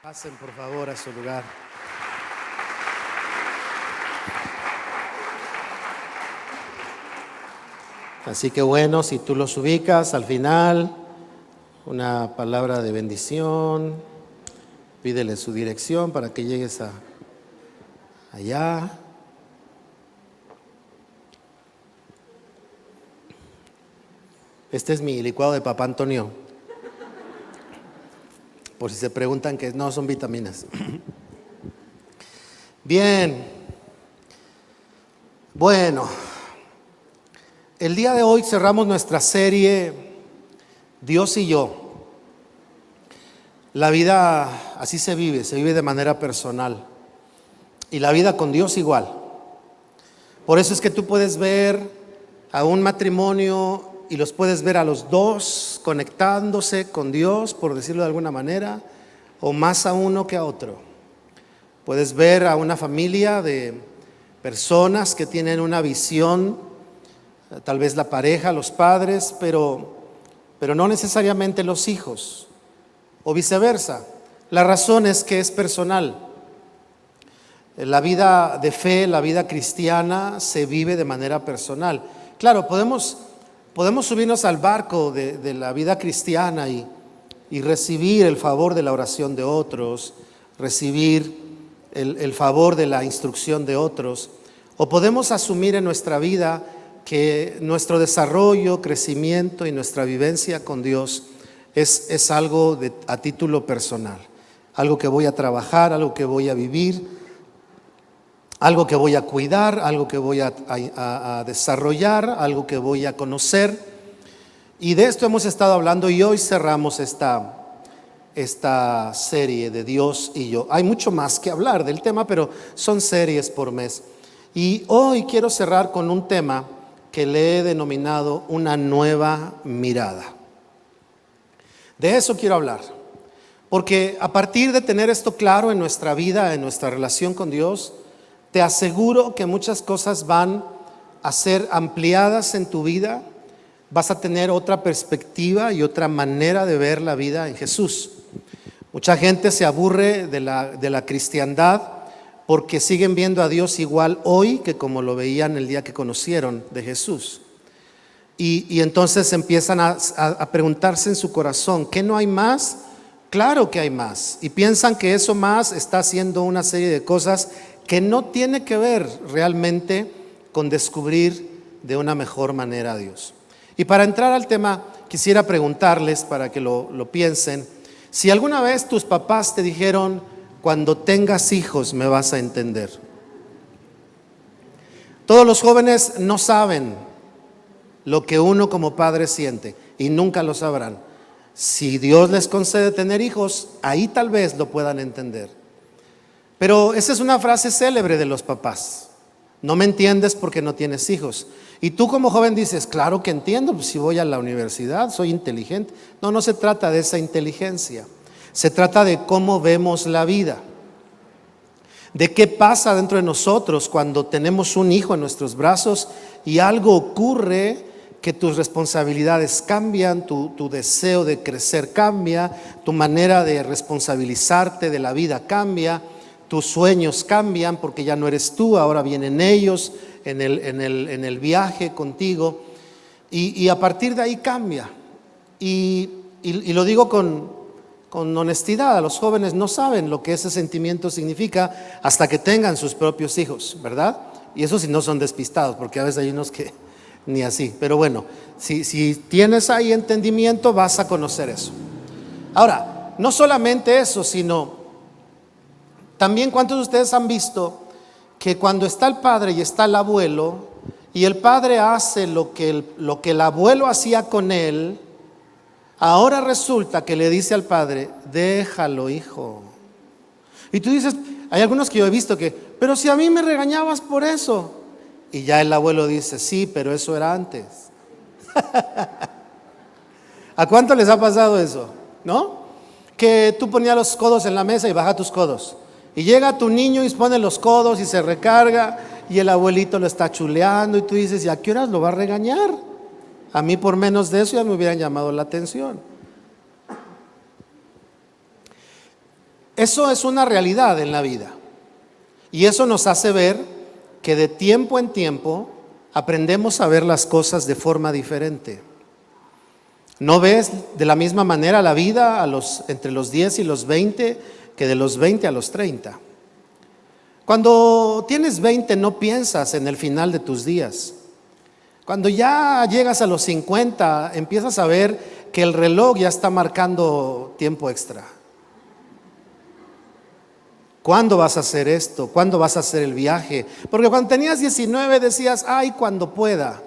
Pasen por favor a su lugar. Así que bueno, si tú los ubicas al final, una palabra de bendición, pídele su dirección para que llegues allá. Este es mi licuado de Papá Antonio. Por si se preguntan, que no son vitaminas. Bien. Bueno, el día de hoy cerramos nuestra serie Dios y yo. La vida así se vive de manera personal. Y la vida con Dios igual. Por eso es que tú puedes ver a un matrimonio y los puedes ver a los dos conectándose con Dios, por decirlo de alguna manera, o más a uno que a otro. Puedes ver a una familia de personas que tienen una visión, tal vez la pareja, los padres, pero no necesariamente los hijos, o viceversa. La razón es que es personal. La vida de fe, la vida cristiana se vive de manera personal. Claro, podemos subirnos al barco de la vida cristiana y recibir el favor de la oración de otros, recibir el favor de la instrucción de otros, o podemos asumir en nuestra vida que nuestro desarrollo, crecimiento y nuestra vivencia con Dios es algo a título personal, algo que voy a trabajar, algo que voy a vivir, algo que voy a cuidar, algo que voy a desarrollar, algo que voy a conocer. Y de esto hemos estado hablando y hoy cerramos esta serie de Dios y yo. Hay mucho más que hablar del tema, pero son series por mes. Y hoy quiero cerrar con un tema que le he denominado una nueva mirada. De eso quiero hablar, porque a partir de tener esto claro en nuestra vida, en nuestra relación con Dios, te aseguro que muchas cosas van a ser ampliadas en tu vida. Vas a tener otra perspectiva y otra manera de ver la vida en Jesús. Mucha gente se aburre de la cristiandad porque siguen viendo a Dios igual hoy que como lo veían el día que conocieron de Jesús. Y entonces empiezan a preguntarse en su corazón, ¿qué no hay más? Claro que hay más. Y piensan que eso más está haciendo una serie de cosas que no tiene que ver realmente con descubrir de una mejor manera a Dios. Y para entrar al tema, quisiera preguntarles, para que lo piensen, si alguna vez tus papás te dijeron, cuando tengas hijos me vas a entender. Todos los jóvenes no saben lo que uno como padre siente y nunca lo sabrán. Si Dios les concede tener hijos, ahí tal vez lo puedan entender. Pero esa es una frase célebre de los papás. No me entiendes porque no tienes hijos. Y tú como joven dices, claro que entiendo, pues si voy a la universidad, soy inteligente. No se trata de esa inteligencia. Se trata de cómo vemos la vida. De qué pasa dentro de nosotros cuando tenemos un hijo en nuestros brazos y algo ocurre, que tus responsabilidades cambian, tu deseo de crecer cambia, tu manera de responsabilizarte de la vida cambia. Tus sueños cambian porque ya no eres tú, ahora vienen ellos en el viaje contigo. Y a partir de ahí cambia. Y lo digo con honestidad, los jóvenes no saben lo que ese sentimiento significa hasta que tengan sus propios hijos, ¿verdad? Y eso si no son despistados, porque a veces hay unos que ni así. Pero bueno, si tienes ahí entendimiento, vas a conocer eso. Ahora, no solamente eso, sino también, ¿cuántos de ustedes han visto que cuando está el padre y está el abuelo y el padre hace lo que el abuelo hacía con él, ahora resulta que le dice al padre, déjalo, hijo? Y tú dices, hay algunos que yo he visto que, pero si a mí me regañabas por eso. Y ya el abuelo dice, sí, pero eso era antes. ¿A cuánto les ha pasado eso? ¿No? Que tú ponías los codos en la mesa y baja tus codos. Y llega tu niño y pone los codos y se recarga y el abuelito lo está chuleando y tú dices, ¿y a qué horas lo va a regañar? A mí por menos de eso ya me hubieran llamado la atención. Eso es una realidad en la vida. Y eso nos hace ver que de tiempo en tiempo aprendemos a ver las cosas de forma diferente. No ves de la misma manera la vida entre los 10 y los 20 que de los 20 a los 30. Cuando tienes 20 no piensas en el final de tus días. Cuando ya llegas a los 50 empiezas a ver que el reloj ya está marcando tiempo extra. ¿Cuándo vas a hacer esto? ¿Cuándo vas a hacer el viaje? Porque cuando tenías 19 decías, ay, cuando pueda.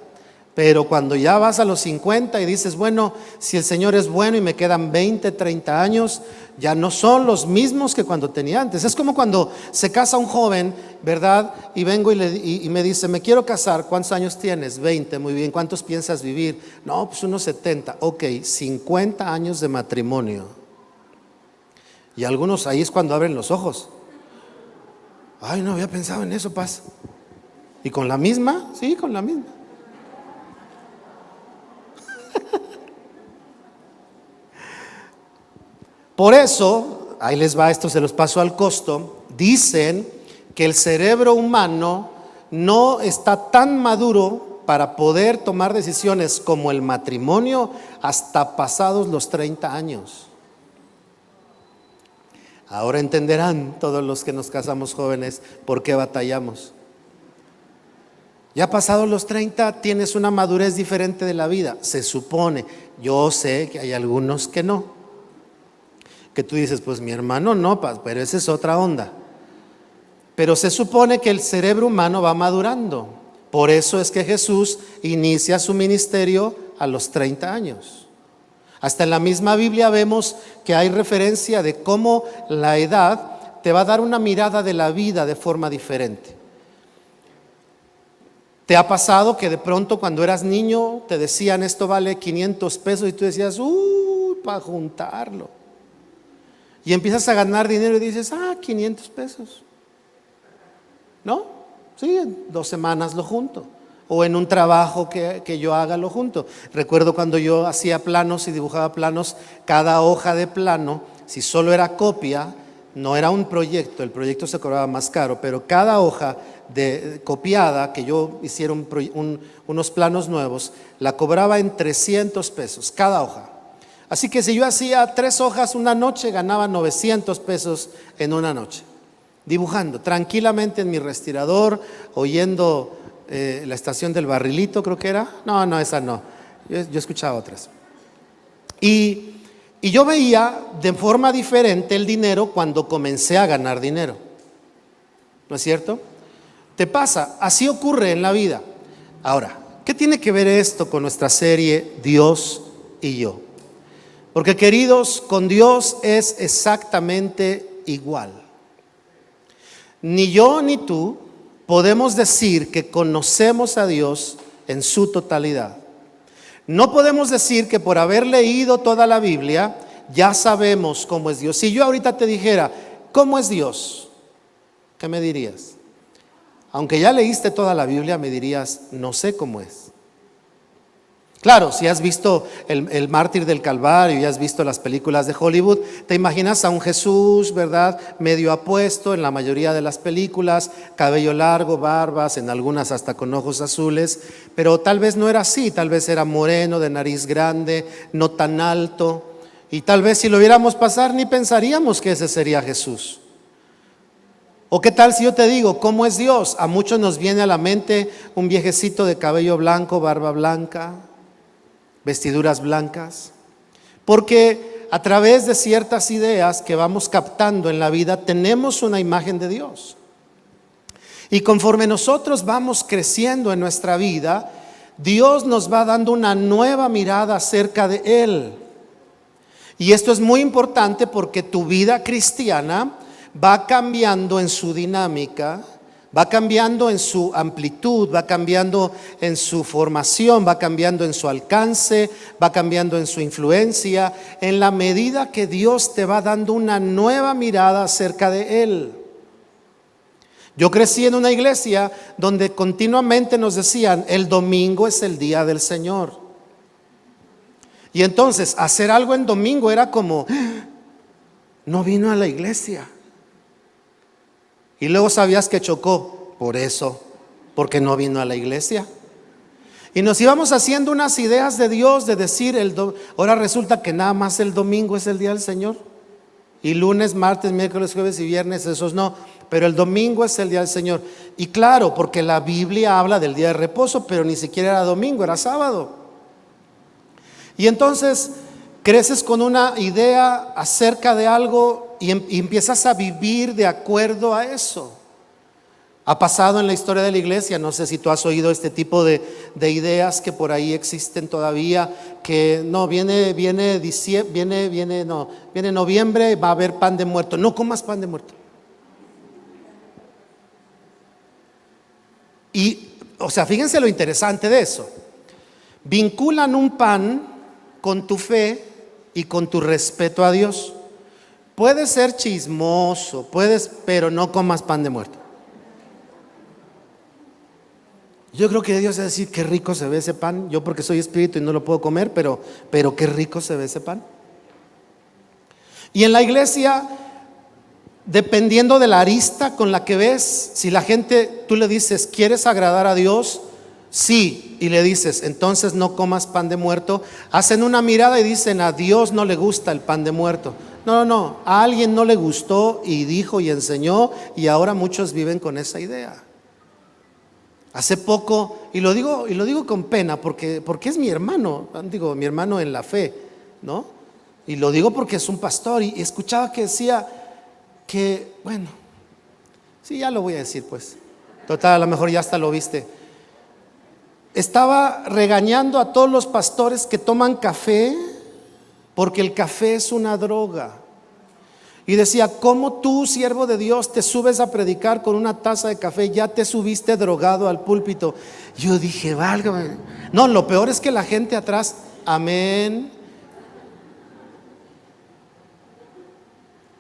Pero cuando ya vas a los 50 y dices, bueno, si el Señor es bueno y me quedan 20, 30 años, ya no son los mismos que cuando tenía antes. Es como cuando se casa un joven, ¿verdad? Y vengo y me dice, me quiero casar. ¿Cuántos años tienes? 20, muy bien. ¿Cuántos piensas vivir? No, pues unos 70. Ok, 50 años de matrimonio. Y algunos ahí es cuando abren los ojos. Ay, no había pensado en eso, Paz. ¿Y con la misma? Sí, con la misma. Por eso, ahí les va, esto se los paso al costo. Dicen que el cerebro humano no está tan maduro para poder tomar decisiones como el matrimonio hasta pasados los 30 años. Ahora entenderán todos los que nos casamos jóvenes por qué batallamos. Ya pasados los 30 tienes una madurez diferente de la vida, se supone. Yo sé que hay algunos que no. Que tú dices, pues mi hermano no, pero esa es otra onda. Pero se supone que el cerebro humano va madurando. Por eso es que Jesús inicia su ministerio a los 30 años. Hasta en la misma Biblia vemos que hay referencia de cómo la edad te va a dar una mirada de la vida de forma diferente. ¿Te ha pasado que de pronto cuando eras niño te decían esto vale 500 pesos y tú decías, para juntarlo? Y empiezas a ganar dinero y dices, 500 pesos. ¿No? Sí, en 2 semanas lo junto. O en un trabajo que yo haga lo junto. Recuerdo cuando yo hacía planos y dibujaba planos, cada hoja de plano, si solo era copia, no era un proyecto, el proyecto se cobraba más caro, pero cada hoja copiada, que yo hiciera unos planos nuevos, la cobraba en 300 pesos, cada hoja. Así que si yo hacía 3 hojas una noche, ganaba 900 pesos en una noche, dibujando tranquilamente en mi respirador, oyendo la estación del Barrilito, creo que era. No, esa no. Yo escuchaba otras. Y yo veía de forma diferente el dinero cuando comencé a ganar dinero. ¿No es cierto? Te pasa, así ocurre en la vida. Ahora, ¿qué tiene que ver esto con nuestra serie Dios y yo? Porque queridos, con Dios es exactamente igual. Ni yo ni tú podemos decir que conocemos a Dios en su totalidad. No podemos decir que por haber leído toda la Biblia ya sabemos cómo es Dios. Si yo ahorita te dijera, ¿cómo es Dios? ¿Qué me dirías? Aunque ya leíste toda la Biblia, me dirías, no sé cómo es. Claro, si has visto el mártir del Calvario y has visto las películas de Hollywood, te imaginas a un Jesús, ¿verdad? Medio apuesto en la mayoría de las películas, cabello largo, barbas, en algunas hasta con ojos azules, pero tal vez no era así, tal vez era moreno, de nariz grande, no tan alto, y tal vez si lo viéramos pasar ni pensaríamos que ese sería Jesús. ¿O qué tal si yo te digo, cómo es Dios? A muchos nos viene a la mente un viejecito de cabello blanco, barba blanca, vestiduras blancas, porque a través de ciertas ideas que vamos captando en la vida tenemos una imagen de Dios. Y conforme nosotros vamos creciendo en nuestra vida, Dios nos va dando una nueva mirada acerca de Él. Y esto es muy importante porque tu vida cristiana va cambiando en su dinámica, va cambiando en su amplitud, va cambiando en su formación, va cambiando en su alcance, va cambiando en su influencia, en la medida que Dios te va dando una nueva mirada acerca de Él. Yo crecí en una iglesia donde continuamente nos decían, el domingo es el día del Señor. Y entonces hacer algo en domingo era como, No vino a la iglesia. Y luego sabías que chocó por eso, porque no vino a la iglesia. Y nos íbamos haciendo unas ideas de Dios, de decir, ahora resulta que nada más el domingo es el día del Señor. Y lunes, martes, miércoles, jueves y viernes, esos no. Pero el domingo es el día del Señor. Y claro, porque la Biblia habla del día de reposo, pero ni siquiera era domingo, era sábado. Y entonces creces con una idea acerca de algo y empiezas a vivir de acuerdo a eso. Ha pasado en la historia de la iglesia, no sé si tú has oído este tipo de ideas que por ahí existen todavía, que no, viene noviembre, va a haber pan de muerto. No comas pan de muerto. Y, o sea, fíjense lo interesante de eso. Vinculan un pan con tu fe y con tu respeto a Dios. Puedes ser chismoso, pero no comas pan de muerto. Yo creo que Dios va a decir, qué rico se ve ese pan. Yo porque soy espíritu y no lo puedo comer, pero qué rico se ve ese pan. Y en la iglesia, dependiendo de la arista con la que ves, si la gente, tú le dices, ¿quieres agradar a Dios? Sí, y le dices, entonces no comas pan de muerto. Hacen una mirada y dicen, a Dios no le gusta el pan de muerto. No, a alguien no le gustó y dijo y enseñó, y ahora muchos viven con esa idea. Hace poco, y lo digo con pena, porque es mi hermano, mi hermano en la fe, ¿no? Y lo digo porque es un pastor, y escuchaba que decía que, bueno, sí, ya lo voy a decir pues, total, a lo mejor ya hasta lo viste. Estaba regañando a todos los pastores que toman café, porque el café es una droga. Y decía, ¿cómo tú, siervo de Dios, te subes a predicar con una taza de café? Ya te subiste drogado al púlpito. Yo dije, válgame. No, lo peor es que la gente atrás, amén.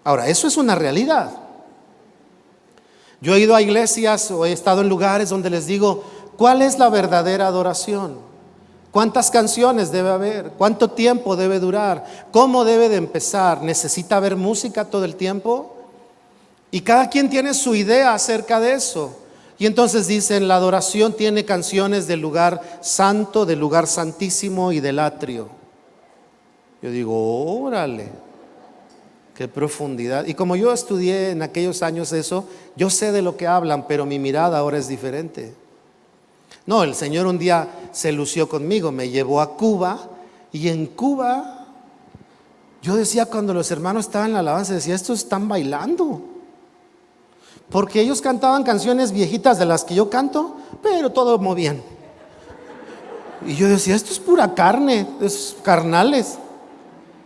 Ahora, eso es una realidad. Yo he ido a iglesias o he estado en lugares donde les digo, ¿cuál es la verdadera adoración? ¿Cuántas canciones debe haber? ¿Cuánto tiempo debe durar? ¿Cómo debe de empezar? ¿Necesita haber música todo el tiempo? Y cada quien tiene su idea acerca de eso. Y entonces dicen, la adoración tiene canciones del lugar santo, del lugar santísimo y del atrio. Yo digo, órale, qué profundidad. Y como yo estudié en aquellos años eso, yo sé de lo que hablan, pero mi mirada ahora es diferente. No, el Señor un día se lució conmigo, me llevó a Cuba, y en Cuba yo decía, cuando los hermanos estaban en la alabanza, decía, estos están bailando, porque ellos cantaban canciones viejitas de las que yo canto, pero todo movían. Y yo decía, esto es pura carne, es carnales.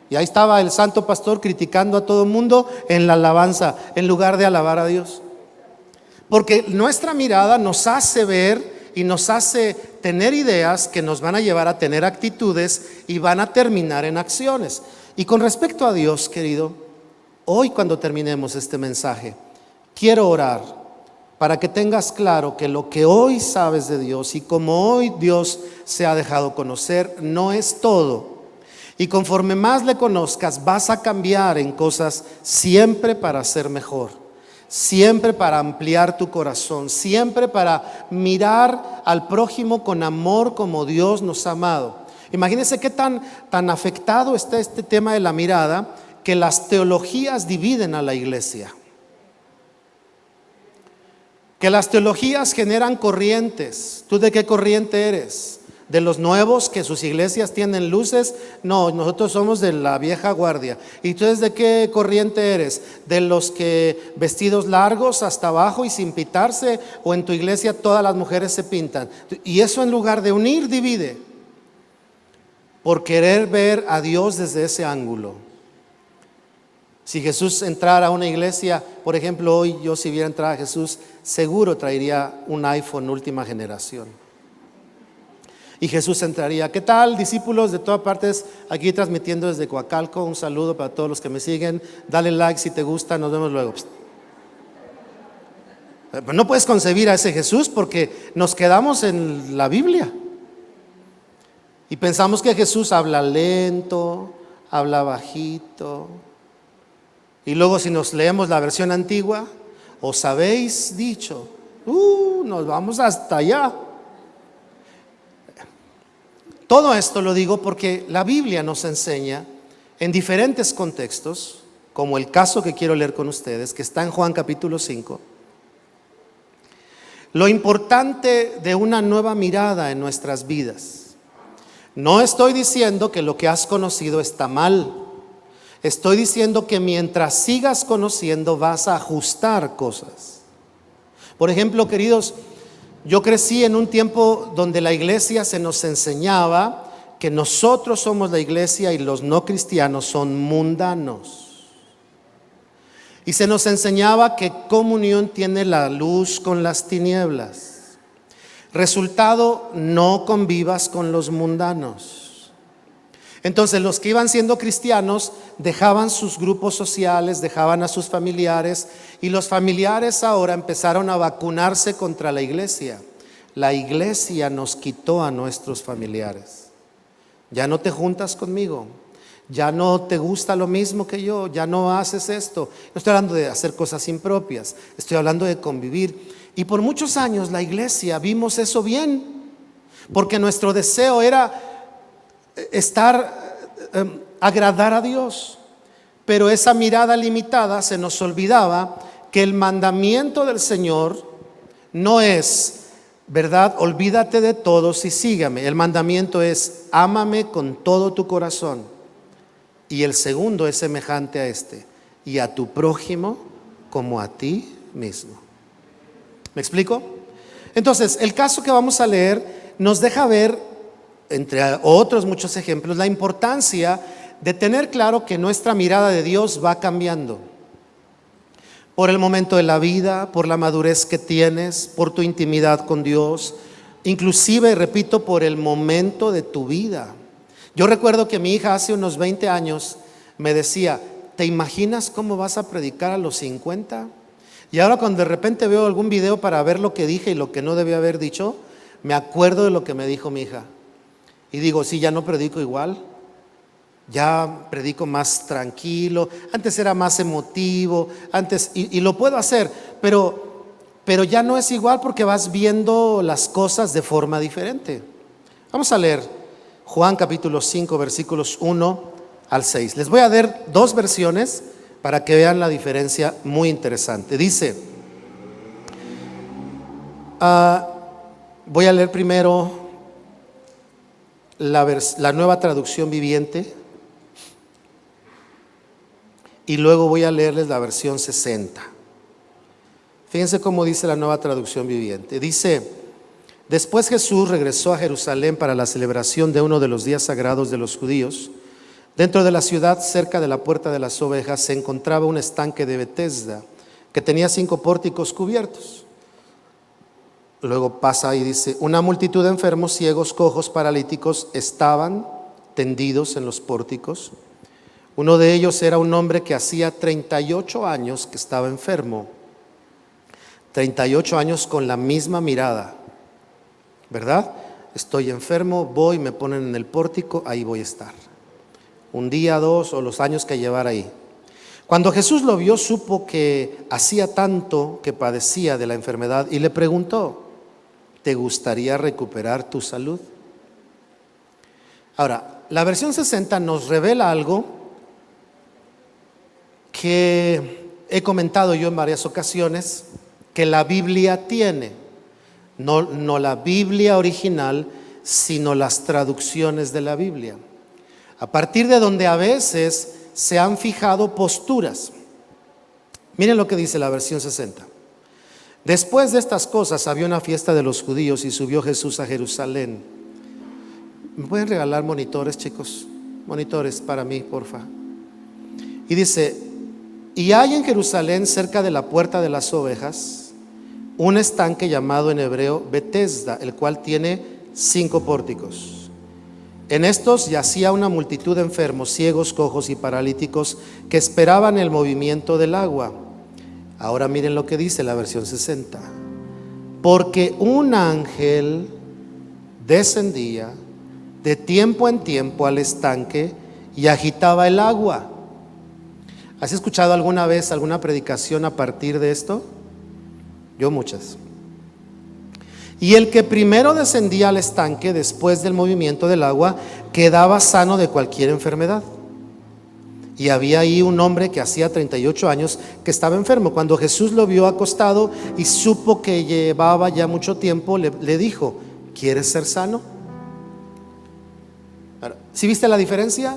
Y ahí estaba el santo pastor criticando a todo el mundo en la alabanza, en lugar de alabar a Dios. Porque nuestra mirada nos hace ver y nos hace tener ideas que nos van a llevar a tener actitudes y van a terminar en acciones. Y con respecto a Dios, querido, hoy cuando terminemos este mensaje, quiero orar para que tengas claro que lo que hoy sabes de Dios y como hoy Dios se ha dejado conocer, no es todo. Y conforme más le conozcas, vas a cambiar en cosas siempre para ser mejor. Siempre para ampliar tu corazón, siempre para mirar al prójimo con amor como Dios nos ha amado. Imagínense qué tan afectado está este tema de la mirada, que las teologías dividen a la iglesia. Que las teologías generan corrientes. ¿Tú de qué corriente eres? ¿De los nuevos que sus iglesias tienen luces? No, nosotros somos de la vieja guardia. ¿Y tú de qué corriente eres? ¿De los que vestidos largos hasta abajo y sin pintarse? ¿O en tu iglesia todas las mujeres se pintan? Y eso, en lugar de unir, divide, por querer ver a Dios desde ese ángulo. Si Jesús entrara a una iglesia, por ejemplo, hoy yo, si viera entrar a Jesús, seguro traería un iPhone última generación. Y Jesús entraría, ¿qué tal, discípulos de todas partes? Aquí transmitiendo desde Coacalco, un saludo para todos los que me siguen. Dale like si te gusta, nos vemos luego. Pero no puedes concebir a ese Jesús porque nos quedamos en la Biblia y pensamos que Jesús habla lento, habla bajito, Y luego si nos leemos la versión antigua, os habéis dicho, nos vamos hasta allá. Todo esto lo digo porque la Biblia nos enseña en diferentes contextos, como el caso que quiero leer con ustedes, que está en Juan capítulo 5, lo importante de una nueva mirada en nuestras vidas. No estoy diciendo que lo que has conocido está mal. Estoy diciendo que mientras sigas conociendo vas a ajustar cosas. Por ejemplo, queridos, yo crecí en un tiempo donde la iglesia se nos enseñaba que nosotros somos la iglesia y los no cristianos son mundanos. Y se nos enseñaba que comunión tiene la luz con las tinieblas. Resultado, no convivas con los mundanos. Entonces los que iban siendo cristianos dejaban sus grupos sociales, dejaban a sus familiares, y los familiares ahora empezaron a vacunarse contra la iglesia. La iglesia nos quitó a nuestros familiares. Ya no te juntas conmigo, ya no te gusta lo mismo que yo, ya no haces esto. No estoy hablando de hacer cosas impropias, estoy hablando de convivir. Y por muchos años la iglesia vimos eso bien, porque nuestro deseo era agradar a Dios. Pero esa mirada limitada se nos olvidaba que el mandamiento del Señor no es, ¿verdad? Olvídate de todos y sígame. El mandamiento es, ámame con todo tu corazón. Y el segundo es semejante a este, y a tu prójimo como a ti mismo. ¿Me explico? Entonces, el caso que vamos a leer nos deja ver, entre otros muchos ejemplos, la importancia de tener claro que nuestra mirada de Dios va cambiando por el momento de la vida, por la madurez que tienes, por tu intimidad con Dios, inclusive, repito, por el momento de tu vida. Yo recuerdo que mi hija hace unos 20 años me decía, ¿te imaginas cómo vas a predicar a los 50? Y ahora cuando de repente veo algún video para ver lo que dije y lo que no debía haber dicho, me acuerdo de lo que me dijo mi hija. Y digo, sí, ya no predico igual, ya predico más tranquilo. Antes era más emotivo, y lo puedo hacer, pero ya no es igual porque vas viendo las cosas de forma diferente. Vamos a leer Juan capítulo 5 versículos 1 al 6. Les voy a dar dos versiones para que vean la diferencia muy interesante. Dice, voy a leer primero la Nueva Traducción Viviente y luego voy a leerles la versión 60. Fíjense cómo dice la Nueva Traducción Viviente. Dice, después Jesús regresó a Jerusalén para la celebración de uno de los días sagrados de los judíos. Dentro de la ciudad, cerca de la puerta de las ovejas, se encontraba un estanque de Betesda que tenía 5 pórticos cubiertos. Luego pasa y dice, una multitud de enfermos, ciegos, cojos, paralíticos estaban tendidos en los pórticos. Uno de ellos era un hombre que hacía 38 años que estaba enfermo. 38 años con la misma mirada, ¿verdad? Estoy enfermo, voy, me ponen en el pórtico, ahí voy a estar. Un día, 2 o los años que llevara ahí. Cuando Jesús lo vio, supo que hacía tanto que padecía de la enfermedad y le preguntó, ¿te gustaría recuperar tu salud? Ahora, la versión 60 nos revela algo que he comentado yo en varias ocasiones, que la Biblia tiene, no la Biblia original, sino las traducciones de la Biblia. A partir de donde a veces se han fijado posturas. Miren lo que dice la versión 60. Después de estas cosas había una fiesta de los judíos y subió Jesús a Jerusalén. ¿Me pueden regalar monitores, chicos? Monitores para mí, porfa. Y dice, y hay en Jerusalén, cerca de la puerta de las ovejas, un estanque llamado en hebreo Betesda, el cual tiene 5 pórticos. En estos yacía una multitud de enfermos, ciegos, cojos y paralíticos que esperaban el movimiento del agua. Ahora miren lo que dice la versión 60. Porque un ángel descendía de tiempo en tiempo al estanque y agitaba el agua. ¿Has escuchado alguna vez alguna predicación a partir de esto? Yo muchas. Y el que primero descendía al estanque después del movimiento del agua quedaba sano de cualquier enfermedad. Y había ahí un hombre que hacía 38 años que estaba enfermo. Cuando Jesús lo vio acostado y supo que llevaba ya mucho tiempo, le dijo: ¿quieres ser sano? ¿Sí viste la diferencia?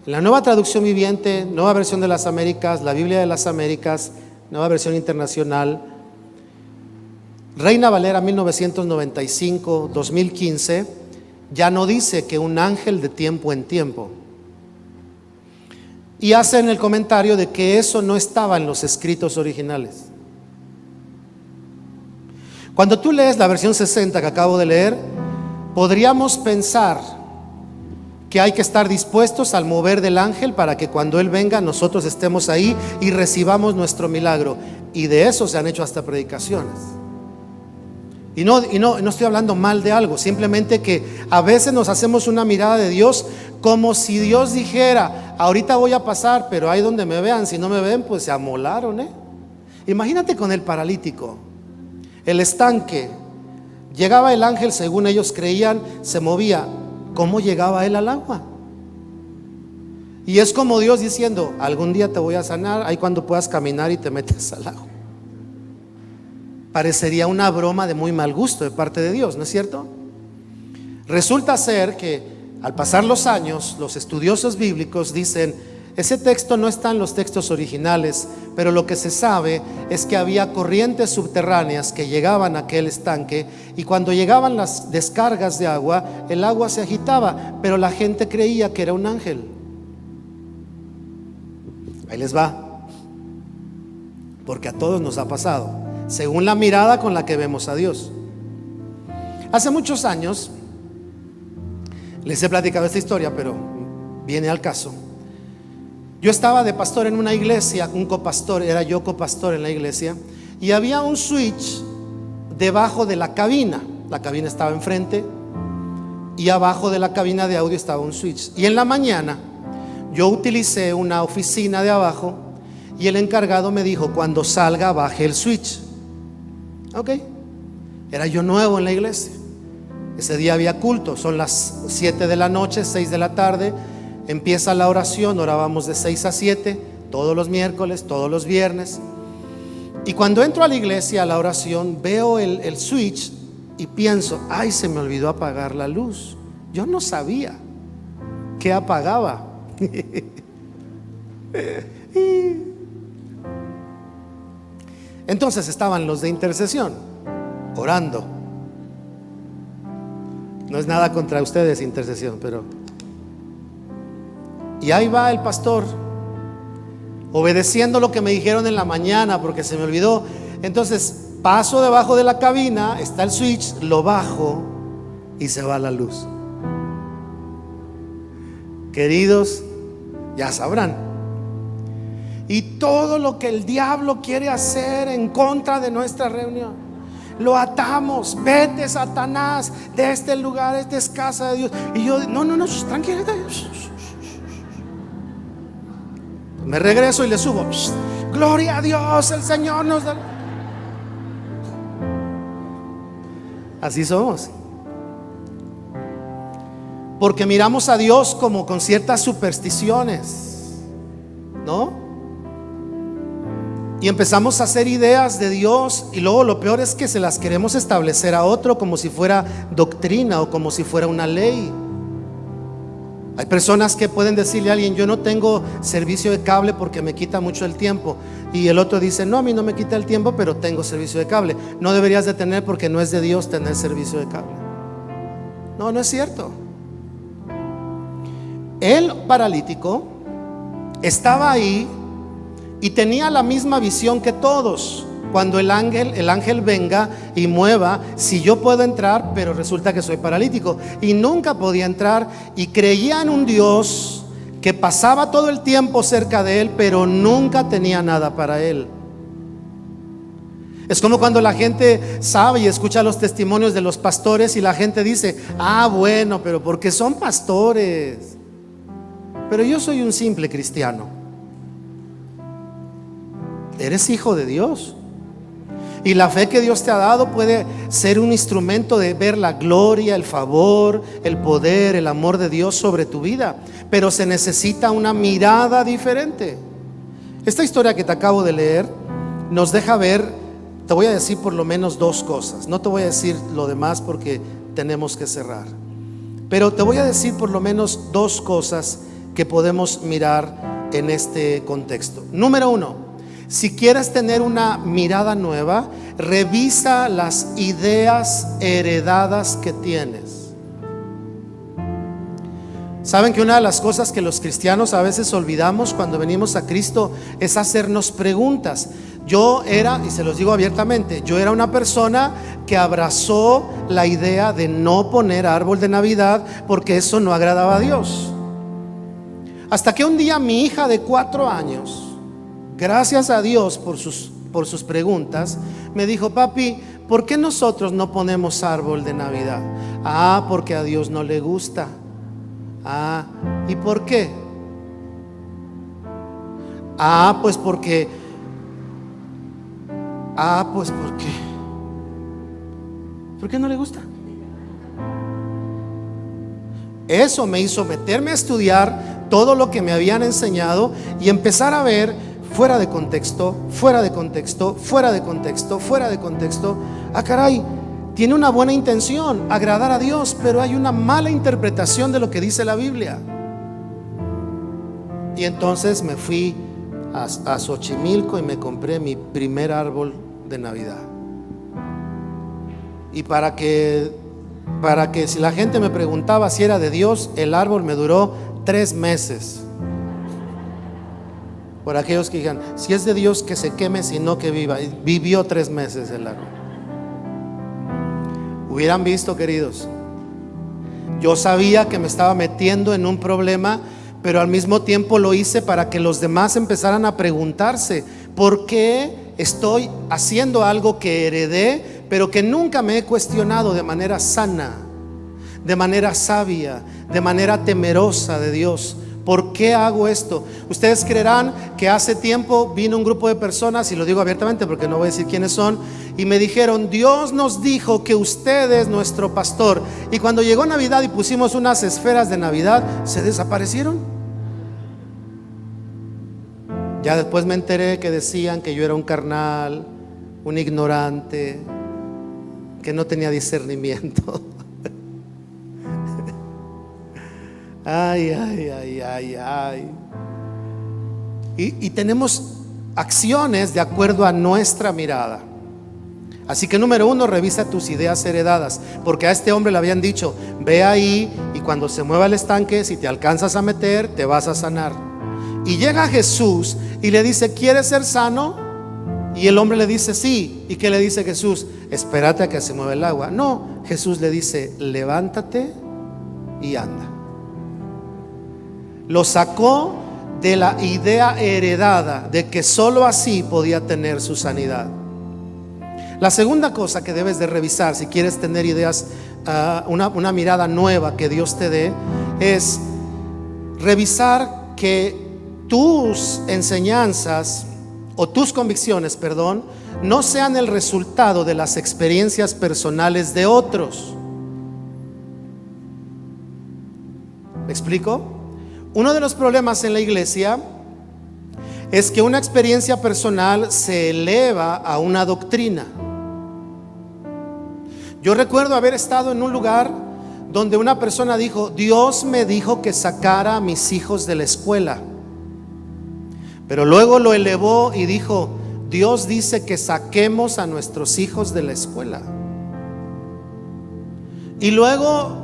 En la Nueva Traducción Viviente, Nueva Versión de las Américas, la Biblia de las Américas, Nueva Versión Internacional, Reina Valera 1995, 2015, ya no dice que un ángel de tiempo en tiempo. Y hacen el comentario de que eso no estaba en los escritos originales. Cuando tú lees la versión 60 que acabo de leer, podríamos pensar que hay que estar dispuestos al mover del ángel para que cuando él venga nosotros estemos ahí y recibamos nuestro milagro. Y de eso se han hecho hasta predicaciones. Y no estoy hablando mal de algo, simplemente que a veces nos hacemos una mirada de Dios como si Dios dijera: ahorita voy a pasar, pero ahí donde me vean, si no me ven, pues se amolaron, Imagínate con el paralítico, el estanque, llegaba el ángel, según ellos creían, se movía. ¿Cómo llegaba él al agua? Y es como Dios diciendo: algún día te voy a sanar, ahí cuando puedas caminar y te metes al agua. Parecería una broma de muy mal gusto de parte de Dios, ¿no es cierto? Resulta ser que al pasar los años, los estudiosos bíblicos dicen: ese texto no está en los textos originales, pero lo que se sabe es que había corrientes subterráneas que llegaban a aquel estanque, y cuando llegaban las descargas de agua, el agua se agitaba, pero la gente creía que era un ángel. Ahí les va, porque a todos nos ha pasado, según la mirada con la que vemos a Dios. Hace muchos años les he platicado esta historia, pero viene al caso. Yo estaba de pastor en una iglesia, un copastor, era yo copastor en la iglesia, y había un switch debajo de la cabina. La cabina estaba enfrente y abajo de la cabina de audio estaba un switch. Y en la mañana yo utilicé una oficina de abajo y el encargado me dijo: cuando salga baje el switch. Ok, era yo nuevo en la iglesia. Ese día había culto, son las 7 de la noche, 6 de la tarde. Empieza la oración, orábamos de 6 a 7 todos los miércoles, todos los viernes. Y cuando entro a la iglesia a la oración, veo el switch y pienso: ay, se me olvidó apagar la luz. Yo no sabía que apagaba. Entonces estaban los de intercesión orando. No es nada contra ustedes intercesión, pero... Y ahí va el pastor obedeciendo lo que me dijeron en la mañana, porque se me olvidó. Entonces paso debajo de la cabina, está el switch, lo bajo y se va la luz. Queridos, ya sabrán. Y todo lo que el diablo quiere hacer en contra de nuestra reunión, lo atamos. Vete, Satanás, de este lugar, esta es casa de Dios. Y yo, no, tranquila. Me regreso y le subo: gloria a Dios, el Señor nos da. Así somos, porque miramos a Dios como con ciertas supersticiones, ¿no? Y empezamos a hacer ideas de Dios, y luego lo peor es que se las queremos establecer a otro como si fuera doctrina o como si fuera una ley. Hay personas que pueden decirle a alguien: yo no tengo servicio de cable porque me quita mucho el tiempo. Y el otro dice: no, a mí no me quita el tiempo, pero tengo servicio de cable. No deberías de tener, porque no es de Dios tener servicio de cable. No, no es cierto. El paralítico estaba ahí y tenía la misma visión que todos. Cuando el ángel venga y mueva, si yo puedo entrar, pero resulta que soy paralítico y nunca podía entrar, y creía en un Dios que pasaba todo el tiempo cerca de él, pero nunca tenía nada para él. Es como cuando la gente sabe y escucha los testimonios de los pastores y la gente dice: ah, bueno, pero porque son pastores. Pero yo soy un simple cristiano. eres hijo de Dios. Y la fe que Dios te ha dado puede ser un instrumento de ver la gloria, el favor, el poder, el amor de Dios sobre tu vida. Pero se necesita una mirada diferente. Esta historia que te acabo de leer nos deja ver, te voy a decir por lo menos dos cosas. No te voy a decir lo demás porque tenemos que cerrar. Pero te voy a decir por lo menos dos cosas que podemos mirar en este contexto. Número uno, si quieres tener una mirada nueva, revisa las ideas heredadas que tienes. Saben que una de las cosas que los cristianos a veces olvidamos cuando venimos a Cristo es hacernos preguntas. Yo era, y se los digo abiertamente, yo era una persona que abrazó la idea de no poner árbol de Navidad porque eso no agradaba a Dios. Hasta que un día mi hija de 4 años, gracias a Dios por sus preguntas, me dijo: papi, ¿por qué nosotros no ponemos árbol de Navidad? Ah, porque a Dios no le gusta. Ah, ¿y por qué? Ah, pues porque ¿por qué no le gusta? Eso me hizo meterme a estudiar todo lo que me habían enseñado y empezar a ver fuera de contexto, fuera de contexto, fuera de contexto, fuera de contexto. Ah, caray, tiene una buena intención, agradar a Dios, pero hay una mala interpretación de lo que dice la Biblia. Y entonces me fui a Xochimilco y me compré mi primer árbol de Navidad. Y para que si la gente me preguntaba si era de Dios, el árbol me duró 3 meses. Por aquellos que digan, si es de Dios que se queme, si no que viva. Vivió 3 meses el árbol. Hubieran visto, queridos, yo sabía que me estaba metiendo en un problema, pero al mismo tiempo lo hice para que los demás empezaran a preguntarse: ¿por qué estoy haciendo algo que heredé, pero que nunca me he cuestionado de manera sana, de manera sabia, de manera temerosa de Dios? ¿Por qué hago esto? Ustedes creerán que hace tiempo vino un grupo de personas, y lo digo abiertamente porque no voy a decir quiénes son, y me dijeron: Dios nos dijo que usted es nuestro pastor. Y cuando llegó Navidad y pusimos unas esferas de Navidad, se desaparecieron. Ya después me enteré que decían que yo era un carnal, un ignorante, que no tenía discernimiento. Ay, ay, ay, ay, ay. Y tenemos acciones de acuerdo a nuestra mirada. Así que número uno, revisa tus ideas heredadas. Porque a este hombre le habían dicho: ve ahí y cuando se mueva el estanque, si te alcanzas a meter, te vas a sanar. Y llega Jesús y le dice: ¿quieres ser sano? Y el hombre le dice: sí. ¿Y qué le dice Jesús? Espérate a que se mueva el agua. No, Jesús le dice: levántate y anda. Lo sacó de la idea heredada de que solo así podía tener su sanidad. La segunda cosa que debes de revisar si quieres tener ideas, una mirada nueva que Dios te dé, es revisar que tus enseñanzas o tus convicciones, no sean el resultado de las experiencias personales de otros. ¿Me explico? Uno de los problemas en la iglesia es que una experiencia personal se eleva a una doctrina. Yo recuerdo haber estado en un lugar donde una persona dijo: Dios me dijo que sacara a mis hijos de la escuela. Pero luego lo elevó y dijo: Dios dice que saquemos a nuestros hijos de la escuela. Y luego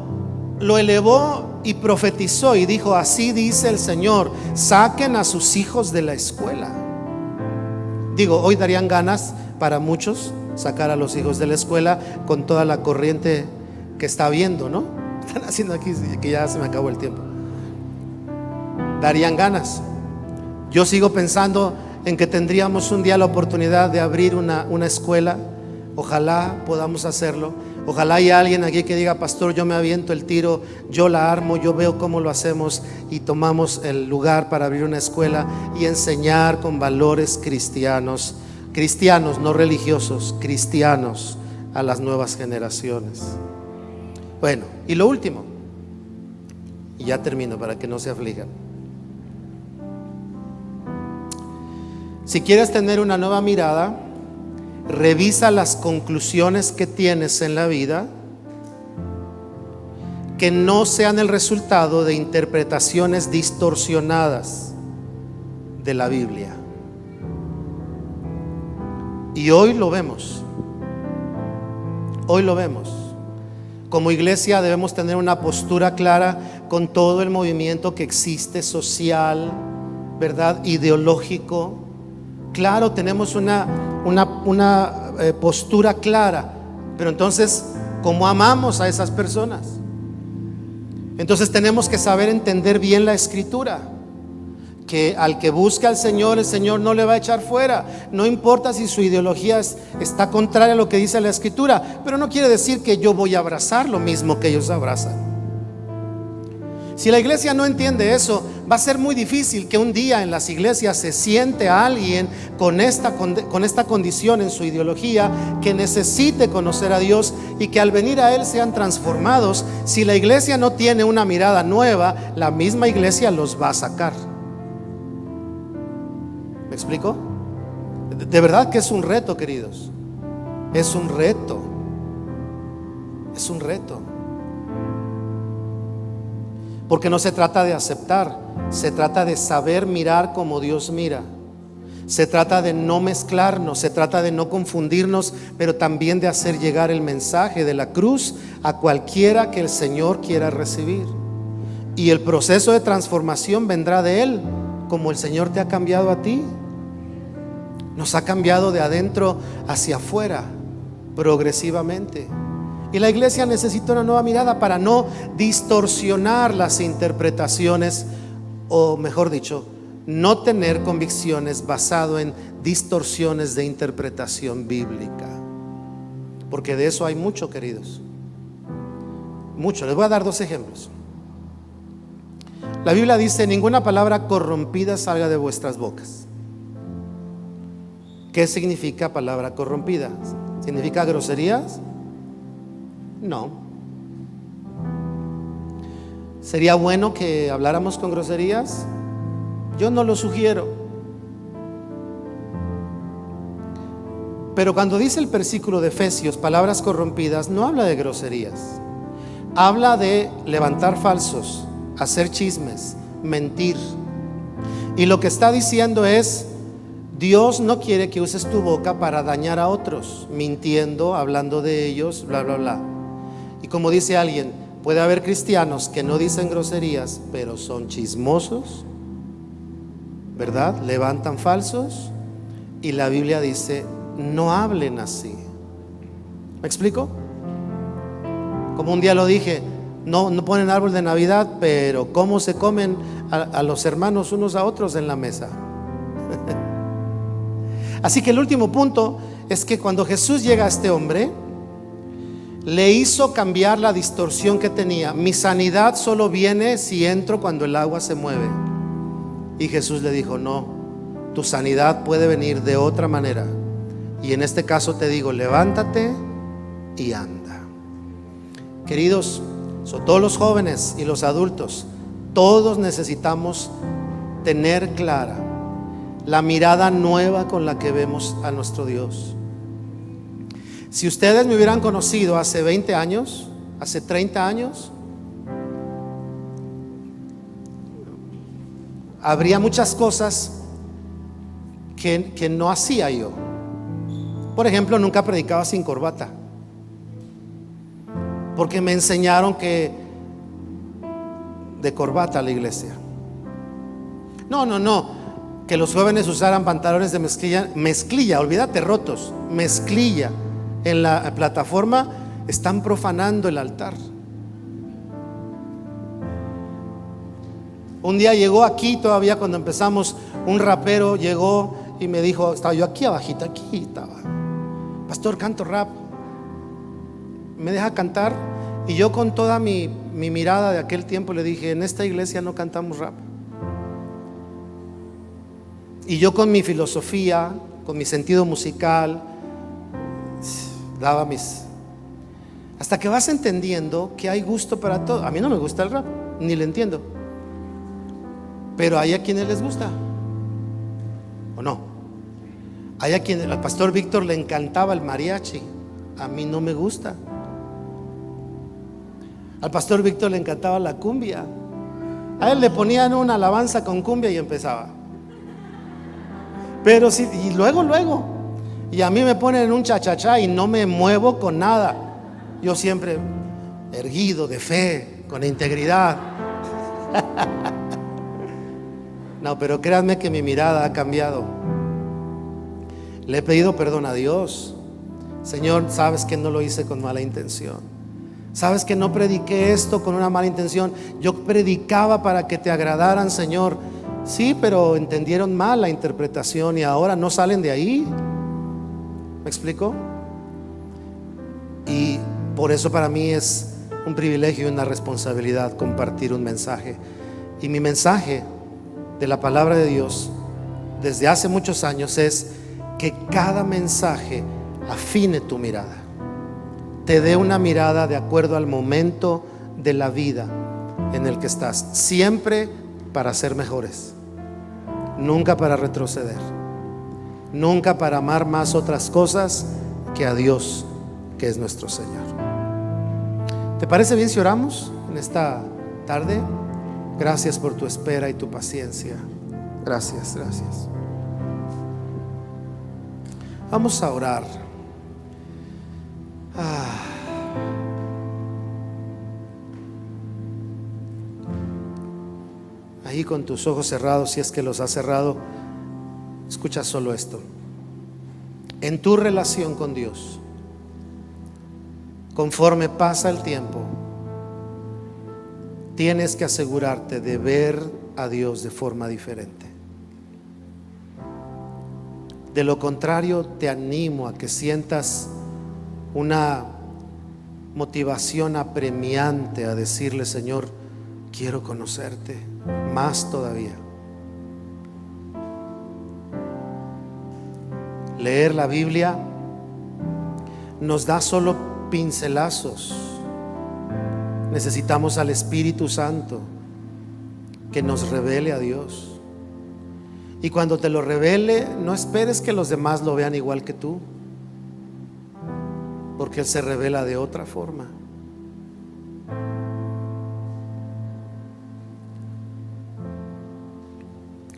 lo elevó y profetizó y dijo: así dice el Señor, saquen a sus hijos de la escuela. Digo, hoy darían ganas para muchos sacar a los hijos de la escuela con toda la corriente que está habiendo, ¿no? Están haciendo aquí que ya se me acabó el tiempo. Darían ganas. Yo sigo pensando en que tendríamos un día la oportunidad de abrir una escuela. Ojalá podamos hacerlo, Ojalá haya alguien aquí que diga: pastor, yo me aviento el tiro, yo la armo, yo veo cómo lo hacemos y tomamos el lugar para abrir una escuela y enseñar con valores cristianos, cristianos, no religiosos, cristianos, a las nuevas generaciones. Bueno, y lo último, y ya termino para que no se aflijan. Si quieres tener una nueva mirada, revisa las conclusiones que tienes en la vida, que no sean el resultado de interpretaciones distorsionadas de la Biblia. Y hoy lo vemos. Hoy lo vemos. Como iglesia debemos tener una postura clara con todo el movimiento que existe, social, ¿verdad?, ideológico. Claro, tenemos una postura clara, pero entonces, ¿cómo amamos a esas personas? Entonces tenemos que saber entender bien la Escritura, que al que busca al Señor, el Señor no le va a echar fuera. No importa si su ideología está contraria a lo que dice la Escritura, pero no quiere decir que yo voy a abrazar lo mismo que ellos abrazan. Si la iglesia no entiende eso, va a ser muy difícil que un día en las iglesias se siente a alguien con esta condición en su ideología, que necesite conocer a Dios y que al venir a Él sean transformados. Si la iglesia no tiene una mirada nueva, la misma iglesia los va a sacar. ¿Me explico? De verdad que es un reto, queridos. Es un reto. Es un reto. Porque no se trata de aceptar, se trata de saber mirar como Dios mira. Se trata de no mezclarnos, se trata de no confundirnos, pero también de hacer llegar el mensaje de la cruz a cualquiera que el Señor quiera recibir. Y el proceso de transformación vendrá de Él, como el Señor te ha cambiado a ti. Nos ha cambiado de adentro hacia afuera, progresivamente. Y la iglesia necesita una nueva mirada para no distorsionar las interpretaciones, o mejor dicho, no tener convicciones basado en distorsiones de interpretación bíblica. Porque de eso hay mucho, queridos. Mucho. Les voy a dar 2 ejemplos. La Biblia dice: ninguna palabra corrompida salga de vuestras bocas. ¿Qué significa palabra corrompida? ¿Significa groserías? No. ¿Sería bueno que habláramos con groserías? Yo no lo sugiero. Pero cuando dice el versículo de Efesios, palabras corrompidas, no habla de groserías. Habla de levantar falsos, hacer chismes, mentir. Y lo que está diciendo es: Dios no quiere que uses tu boca para dañar a otros, mintiendo, hablando de ellos, bla, bla, bla. Y como dice alguien, puede haber cristianos que no dicen groserías, pero son chismosos, ¿verdad? Levantan falsos. Y la Biblia dice: no hablen así. ¿Me explico? Como un día lo dije, no ponen árbol de Navidad, pero ¿cómo se comen a los hermanos unos a otros en la mesa? Así que el último punto es que cuando Jesús llega a este hombre, le hizo cambiar la distorsión que tenía. Mi sanidad solo viene si entro cuando el agua se mueve. Y Jesús le dijo: no, tu sanidad puede venir de otra manera. Y en este caso te digo: levántate y anda. Queridos, son todos los jóvenes y los adultos, todos necesitamos tener clara la mirada nueva con la que vemos a nuestro Dios. Si ustedes me hubieran conocido hace 20 años, hace 30 años, habría muchas cosas que no hacía yo. Por ejemplo, nunca predicaba sin corbata, porque me enseñaron que de corbata a la iglesia. No, que los jóvenes usaran pantalones de mezclilla, olvídate rotos, mezclilla en la plataforma. Están profanando el altar. Un día llegó aquí, todavía cuando empezamos, un rapero llegó y me dijo, estaba yo aquí abajito, aquí estaba: pastor, canto rap. me deja cantar. Y yo con toda mi mirada de aquel tiempo le dije: en esta iglesia no cantamos rap. Y yo con mi filosofía, con mi sentido musical, daba mis... Hasta que vas entendiendo que hay gusto para todo. A mí no me gusta el rap, ni le entiendo, pero hay a quienes les gusta, ¿o no? Hay a quienes, al pastor Víctor le encantaba el mariachi, a mí no me gusta. Al pastor Víctor le encantaba la cumbia, a él le ponían una alabanza con cumbia y empezaba. Pero sí, y luego, y a mí me ponen un cha-cha-cha y no me muevo con nada. Yo siempre erguido de fe, con integridad. No, pero créanme que mi mirada ha cambiado. Le he pedido perdón a Dios. Señor, sabes que no lo hice con mala intención. Sabes que no prediqué esto con una mala intención. Yo predicaba para que te agradaran, Señor. Sí, pero entendieron mal la interpretación y ahora no salen de ahí. ¿Me explico? Y por eso para mí es un privilegio y una responsabilidad compartir un mensaje. Y mi mensaje de la palabra de Dios desde hace muchos años es que cada mensaje afine tu mirada, te dé una mirada de acuerdo al momento de la vida en el que estás, siempre para ser mejores, nunca para retroceder, nunca para amar más otras cosas que a Dios, que es nuestro Señor. ¿Te parece bien si oramos en esta tarde? Gracias por tu espera y tu paciencia. Gracias. Vamos a orar. Ahí con tus ojos cerrados, si es que los has cerrado, escucha solo esto. En tu relación con Dios, conforme pasa el tiempo, tienes que asegurarte de ver a Dios de forma diferente. De lo contrario, te animo a que sientas una motivación apremiante a decirle: Señor, quiero conocerte más todavía. Leer la Biblia nos da solo pincelazos. Necesitamos al Espíritu Santo que nos revele a Dios. Y cuando te lo revele, no esperes que los demás lo vean igual que tú, porque Él se revela de otra forma.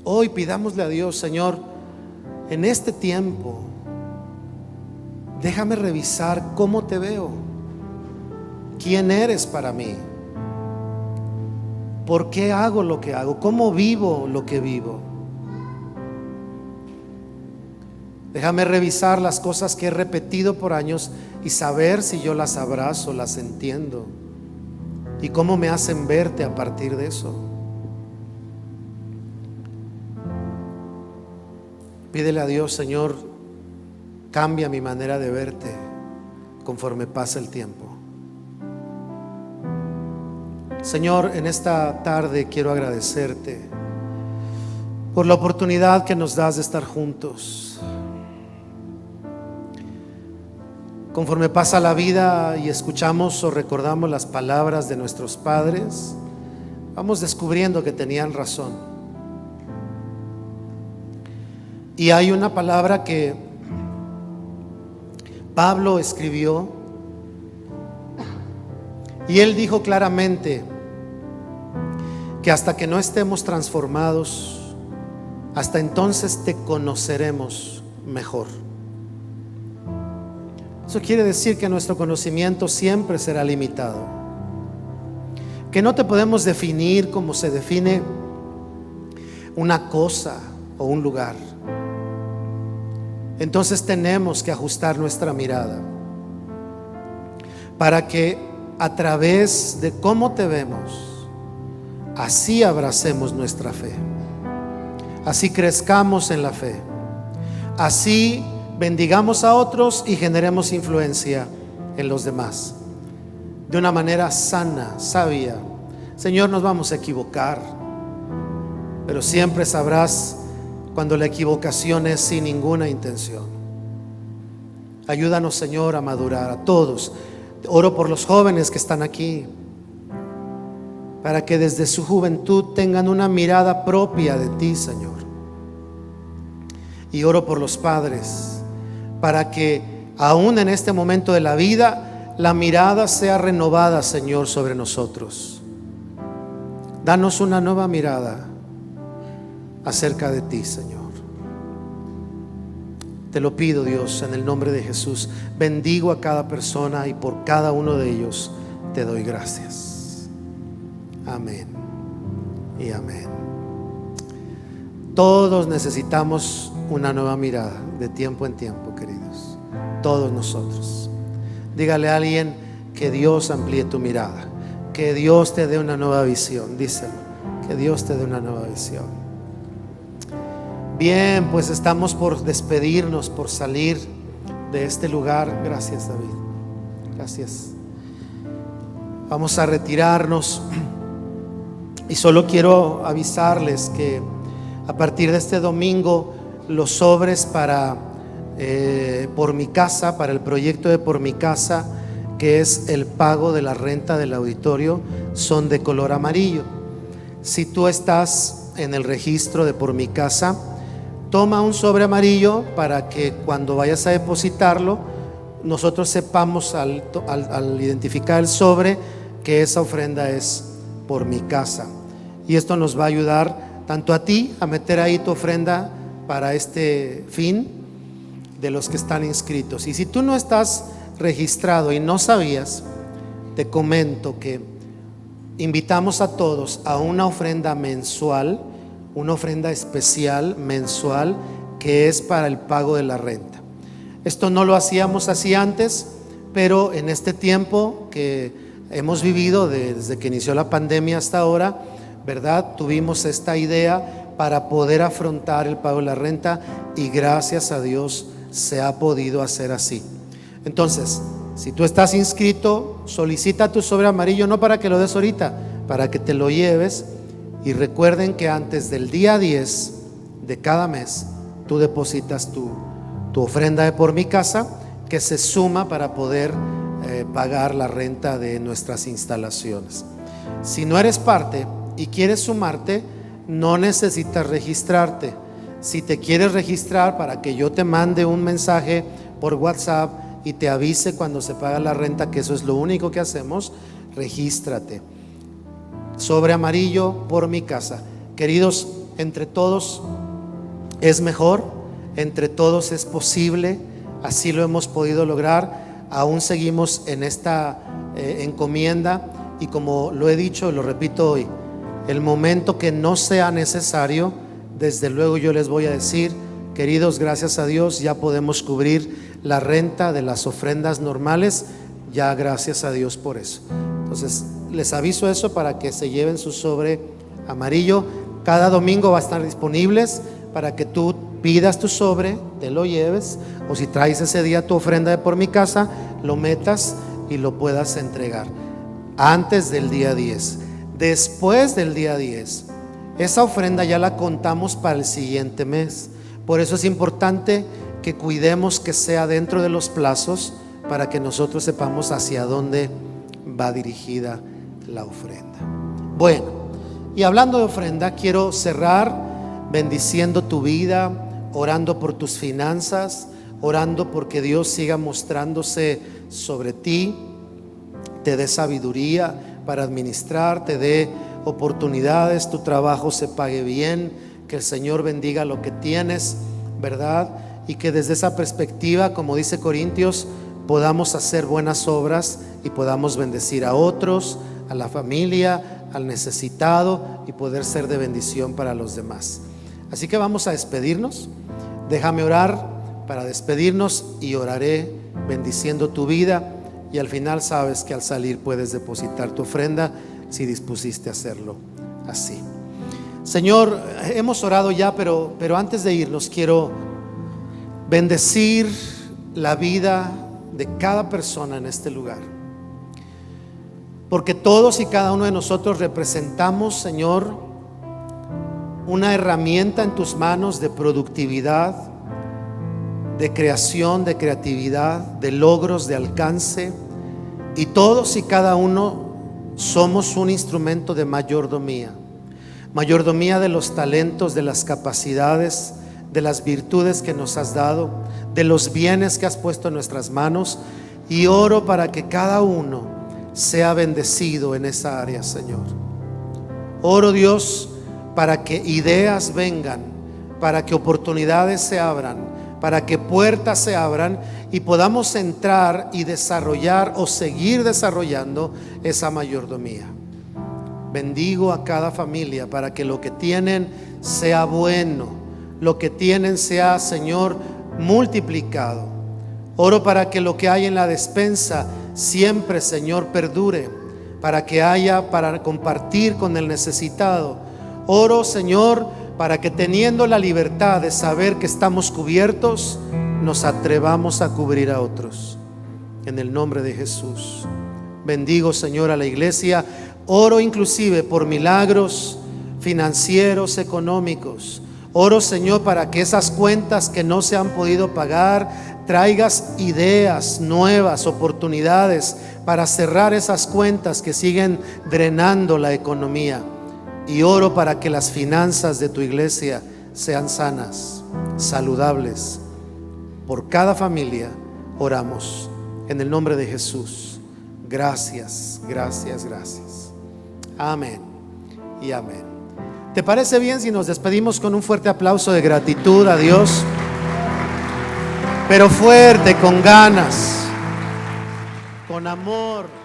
Hoy pidámosle a Dios: Señor, en este tiempo déjame revisar cómo te veo, quién eres para mí, por qué hago lo que hago, cómo vivo lo que vivo. Déjame revisar las cosas que he repetido por años y saber si yo las abrazo, las entiendo y cómo me hacen verte a partir de eso. Pídele a Dios: Señor, cambia mi manera de verte conforme pasa el tiempo. Señor, en esta tarde quiero agradecerte por la oportunidad que nos das de estar juntos. Conforme pasa la vida y escuchamos o recordamos las palabras de nuestros padres, vamos descubriendo que tenían razón. Y hay una palabra que Pablo escribió y él dijo claramente que hasta que no estemos transformados, hasta entonces te conoceremos mejor. Eso quiere decir que nuestro conocimiento siempre será limitado, que no te podemos definir como se define una cosa o un lugar. Entonces tenemos que ajustar nuestra mirada para que a través de cómo te vemos, así abracemos nuestra fe, así crezcamos en la fe, así bendigamos a otros y generemos influencia en los demás. de una manera sana, sabia. Señor, nos vamos a equivocar, pero siempre sabrás cuando la equivocación es sin ninguna intención. Ayúdanos, Señor, a madurar a todos. Oro por los jóvenes que están aquí, para que desde su juventud tengan una mirada propia de ti, Señor. Y oro por los padres, para que aún en este momento de la vida, la mirada sea renovada, Señor, sobre nosotros. Danos una nueva mirada acerca de ti, Señor. Te lo pido, Dios, en el nombre de Jesús. Bendigo a cada persona y por cada uno de ellos te doy gracias. Amén y amén. Todos necesitamos una nueva mirada de tiempo en tiempo, queridos. Todos nosotros. Dígale a alguien que Dios amplíe tu mirada, que Dios te dé una nueva visión. Díselo, que Dios te dé una nueva visión. Bien, pues estamos por despedirnos, por salir de este lugar. Gracias, David. Gracias. Vamos a retirarnos. Y solo quiero avisarles que a partir de este domingo los sobres para Por Mi Casa, para el proyecto de Por Mi Casa, que es el pago de la renta del auditorio, son de color amarillo. Si tú estás en el registro de Por Mi Casa, toma un sobre amarillo para que cuando vayas a depositarlo, nosotros sepamos al identificar el sobre que esa ofrenda es Por Mi Casa. Y esto nos va a ayudar tanto a ti a meter ahí tu ofrenda para este fin, de los que están inscritos. Y si tú no estás registrado y no sabías, te comento que invitamos a todos a una ofrenda mensual, una ofrenda especial mensual, que es para el pago de la renta. Esto no lo hacíamos así antes, pero en este tiempo que hemos vivido desde que inició la pandemia hasta ahora, ¿verdad? Tuvimos esta idea para poder afrontar el pago de la renta y gracias a Dios se ha podido hacer así. Entonces, si tú estás inscrito, solicita tu sobre amarillo, no para que lo des ahorita, para que te lo lleves. Y recuerden que antes del día 10 de cada mes tú depositas tu ofrenda de Por Mi Casa, que se suma para poder pagar la renta de nuestras instalaciones. Si no eres parte y quieres sumarte, no necesitas registrarte. Si te quieres registrar para que yo te mande un mensaje por WhatsApp y te avise cuando se paga la renta, que eso es lo único que hacemos, regístrate. Sobre amarillo, Por Mi Casa. Queridos, entre todos es mejor, entre todos es posible, así lo hemos podido lograr. Aún seguimos en esta encomienda y como lo he dicho, lo repito hoy, el momento que no sea necesario, desde luego yo les voy a decir, queridos, gracias a Dios ya podemos cubrir la renta de las ofrendas normales, ya gracias a Dios por eso. Entonces les aviso eso para que se lleven su sobre amarillo. Cada domingo va a estar disponibles para que tú pidas tu sobre, te lo lleves, o si traes ese día tu ofrenda de Por Mi Casa, lo metas y lo puedas entregar antes del día 10. Después del día 10, esa ofrenda ya la contamos para el siguiente mes. Por eso es importante que cuidemos que sea dentro de los plazos, para que nosotros sepamos hacia dónde va dirigida la ofrenda. Bueno, y hablando de ofrenda, quiero cerrar bendiciendo tu vida, orando por tus finanzas, orando porque Dios siga mostrándose sobre ti, te dé sabiduría para administrar, te dé oportunidades, tu trabajo se pague bien, que el Señor bendiga lo que tienes, ¿verdad? Y que desde esa perspectiva, como dice Corintios, podamos hacer buenas obras y podamos bendecir a otros, a la familia, al necesitado, y poder ser de bendición para los demás. Así que vamos a despedirnos. Déjame orar para despedirnos y oraré bendiciendo tu vida, y al final sabes que al salir puedes depositar tu ofrenda si dispusiste a hacerlo así. Señor, hemos orado ya, pero antes de irnos quiero bendecir la vida de cada persona en este lugar. porque todos y cada uno de nosotros representamos, Señor, una herramienta en tus manos de productividad, de creación, de creatividad, de logros, de alcance, y todos y cada uno somos un instrumento de mayordomía de los talentos, de las capacidades, de las virtudes que nos has dado, de los bienes que has puesto en nuestras manos. Y oro para que cada uno sea bendecido en esa área, Señor. Oro, Dios, para que ideas vengan, para que oportunidades se abran, para que puertas se abran y podamos entrar y desarrollar o seguir desarrollando esa mayordomía. Bendigo a cada familia para que lo que tienen sea bueno, lo que tienen sea, Señor, multiplicado. Oro para que lo que hay en la despensa siempre, Señor, perdure, para que haya para compartir con el necesitado. Oro, Señor, para que teniendo la libertad de saber que estamos cubiertos, nos atrevamos a cubrir a otros. En el nombre de Jesús. Bendigo, Señor, a la iglesia. Oro inclusive por milagros financieros, económicos. Oro, Señor, para que esas cuentas que no se han podido pagar, traigas ideas nuevas, oportunidades para cerrar esas cuentas que siguen drenando la economía. Y oro para que las finanzas de tu iglesia sean sanas, saludables. Por cada familia oramos en el nombre de Jesús. Gracias, gracias, gracias. Amén y amén. ¿Te parece bien si nos despedimos con un fuerte aplauso de gratitud a Dios? Pero fuerte, con ganas, con amor.